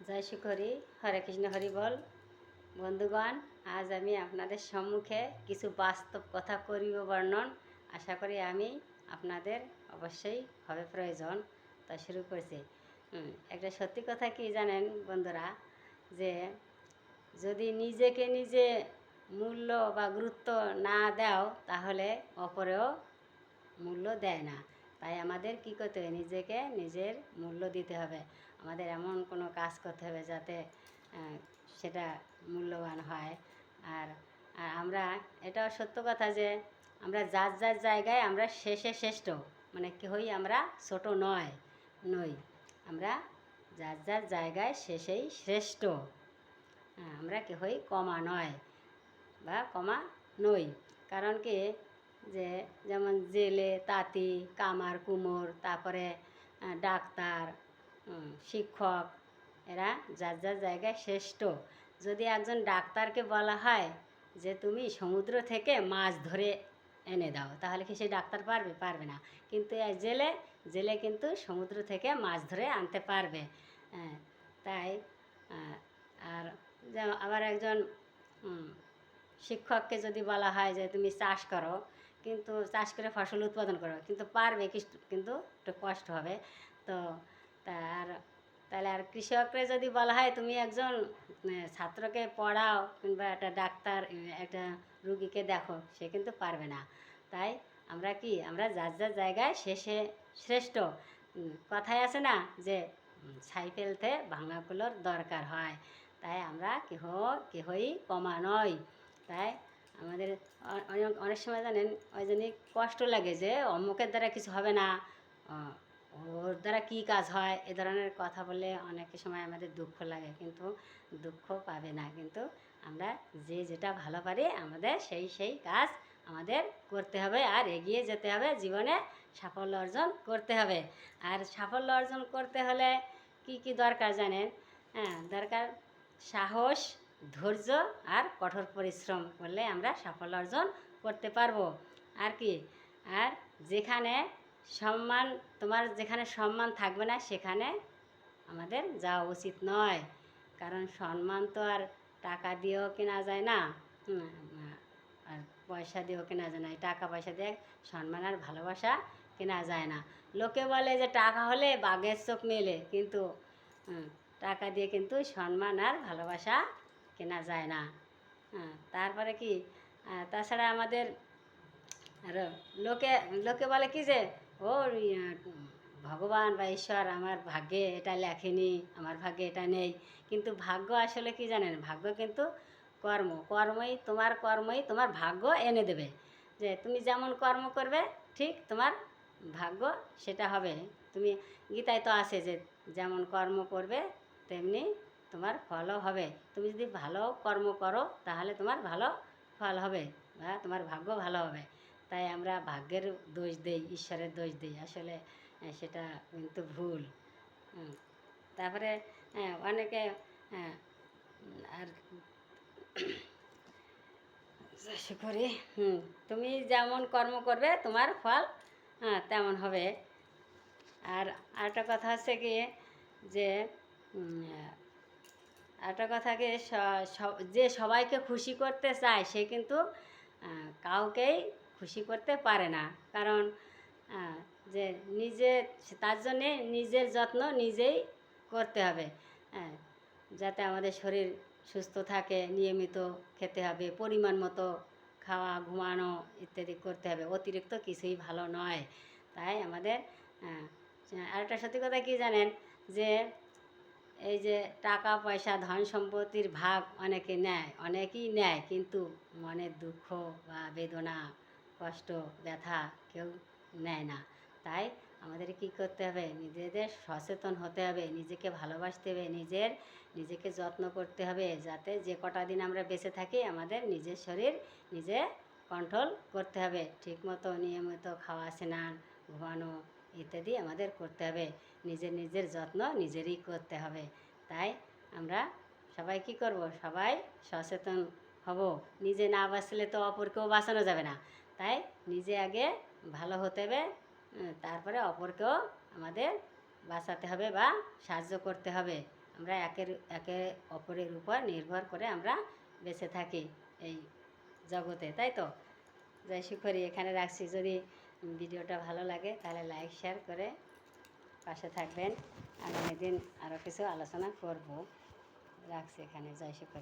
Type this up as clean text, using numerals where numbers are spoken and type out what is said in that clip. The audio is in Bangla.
জয় শ্রী হরি, হরে কৃষ্ণ, হরি বল। বন্ধুগণ, আজ আমি আপনাদের সম্মুখে কিছু বাস্তব কথা করিব বর্ণন। আশা করি আমি আপনাদের অবশ্যই হবে প্রয়োজন। তা শুরু করছি। একটা সত্যি কথা কি জানেন বন্ধুরা, যে যদি নিজেকে নিজে মূল্য বা গুরুত্ব না দাও তাহলে অপরেও মূল্য দেয় না। তাই আমাদের কী করতে হবে, নিজেকে নিজের মূল্য দিতে হবে। আমাদের এমন কোনো কাজ করতে হবে যাতে সেটা মূল্যবান হয়। আর আমরা, এটাও সত্য কথা যে আমরা যার যার জায়গায় আমরা শেষে শ্রেষ্ঠ, মানে কেউই আমরা ছোট নই। আমরা যার যার জায়গায় শেষেই শ্রেষ্ঠ। আমরা কেউই কমা নয় বা কমা নই। কারণ কি, যে যেমন জেলে তাঁতি, কামার কুমোর, তারপরে ডাক্তার, শিক্ষক, এরা যার যার জায়গায় শ্রেষ্ঠ। যদি একজন ডাক্তারকে বলা হয় যে তুমি সমুদ্র থেকে মাছ ধরে এনে দাও, তাহলে কি সে ডাক্তার পারবে না। কিন্তু জেলে কিন্তু সমুদ্র থেকে মাছ ধরে আনতে পারবে। তাই আর আবার একজন শিক্ষককে যদি বলা হয় যে তুমি চাষ করো, কিন্তু চাষ করে ফসল উৎপাদন করো, কিন্তু পারবে, কিন্তু একটু কষ্ট হবে। তো তাহলে আর কৃষককে যদি বলা হয় তুমি একজন ছাত্রকে পড়াও কিংবা একটা ডাক্তার, একটা রুগীকে দেখো, সে কিন্তু পারবে না। তাই আমরা যার যার জায়গায় শেষে শ্রেষ্ঠ। কথায় আছে না যে ছাই ফেলতে ভাঙাগুলোর দরকার হয়। তাই আমরা কেহই কমা নয়। তাই আমাদের অনেক সময় জানেন ওই জন্যই কষ্ট লাগে যে অমুকের দ্বারা কিছু হবে না, ওর দ্বারা কী কাজ হয়, এ ধরনের কথা বললে অনেক সময় আমাদের দুঃখ লাগে। কিন্তু দুঃখ পাবে না, কিন্তু আমরা যে যেটা ভালো পারি আমাদের সেই কাজ আমাদের করতে হবে আর এগিয়ে যেতে হবে, জীবনে সাফল্য অর্জন করতে হবে। আর সাফল্য অর্জন করতে হলে কি দরকার জানেন? দরকার সাহস, ধৈর্য আর কঠোর পরিশ্রম করলে আমরা সাফল্য অর্জন করতে পারবো। আর কি, আর যেখানে সম্মান থাকবে না সেখানে আমাদের যাওয়া উচিত নয়। কারণ সম্মান তো আর টাকা দিয়েও কেনা যায় না, আর পয়সা দিয়েও কেনা যায় না। টাকা পয়সা দিয়ে সম্মান আর ভালোবাসা কেনা যায় না। লোকে বলে যে টাকা হলে বাঘের চোখ মেলে, কিন্তু টাকা দিয়ে কিন্তু সম্মান আর ভালোবাসা কেনা যায় না। তারপরে কি, তাছাড়া আমাদের আরও লোকে বলে কি যে ও ভগবান বা ঈশ্বর আমার ভাগ্যে এটা লেখেনি, আমার ভাগ্যে এটা নেই। কিন্তু ভাগ্য আসলে কি জানেন, ভাগ্য কিন্তু কর্মই তোমার ভাগ্য এনে দেবে। যে তুমি যেমন কর্ম করবে ঠিক তোমার ভাগ্য সেটা হবে। তুমি গীতায় তো আছে যে যেমন কর্ম করবে তেমনি তোমার ফলও হবে। তুমি যদি ভালো কর্ম করো তাহলে তোমার ভালো ফল হবে বা তোমার ভাগ্য ভালো হবে। তাই আমরা ভাগ্যের দোষ দেই, ঈশ্বরের দোষ দিই, আসলে সেটা কিন্তু ভুল। তারপরে অনেকে আর করি, তুমি যেমন কর্ম করবে তোমার ফল তেমন হবে। আর আরেকটা কথা হচ্ছে কি, যে একটা কথাকে যে সবাইকে খুশি করতে চায় সে কিন্তু কাউকেই খুশি করতে পারে না। কারণ যে তার জন্যে নিজের যত্ন নিজেই করতে হবে। যাতে আমাদের শরীর সুস্থ থাকে, নিয়মিত খেতে হবে, পরিমাণ মতো খাওয়া, ঘুমানো ইত্যাদি করতে হবে। অতিরিক্ত কিছুই ভালো নয়। তাই আমাদের আরেকটা সত্যি কথা কি জানেন, যে এই যে টাকা পয়সা ধন সম্পত্তির ভাগ অনেকেই নেয়, কিন্তু মনের দুঃখ বা বেদনা, কষ্ট, ব্যথা কেউ নেয় না। তাই আমাদের কি করতে হবে, নিজেদের সচেতন হতে হবে, নিজেকে ভালোবাসতে হবে, নিজেকে যত্ন করতে হবে, যাতে যে কটা দিন আমরা বেঁচে থাকি আমাদের নিজের শরীর নিজে কন্ট্রোল করতে হবে। ঠিকমতো নিয়মিত খাওয়া, স্নান, ঘুমানো ইত্যাদি আমাদের করতে হবে। নিজের যত্ন নিজেরই করতে হবে। তাই আমরা সবাই কি করব, সবাই সচেতন হব। নিজে না বাঁচলে তো অপরকেও বাঁচানো যাবে না। তাই নিজে আগে ভালো হতে হবে, তারপরে অপরকেও আমাদের বাঁচাতে হবে বা সাহায্য করতে হবে। আমরা একে অপরের উপর নির্ভর করে আমরা বেঁচে থাকি এই জগতে, তাই তো? জয় শিখরি, এখানে রাখছি। যদি ভিডিওটা ভালো লাগে তাহলে লাইক শেয়ার করে পাশে থাকবেন। আগামী দিন আরও কিছু আলোচনা করব। রাখছি এখানে। জয় শিখরি।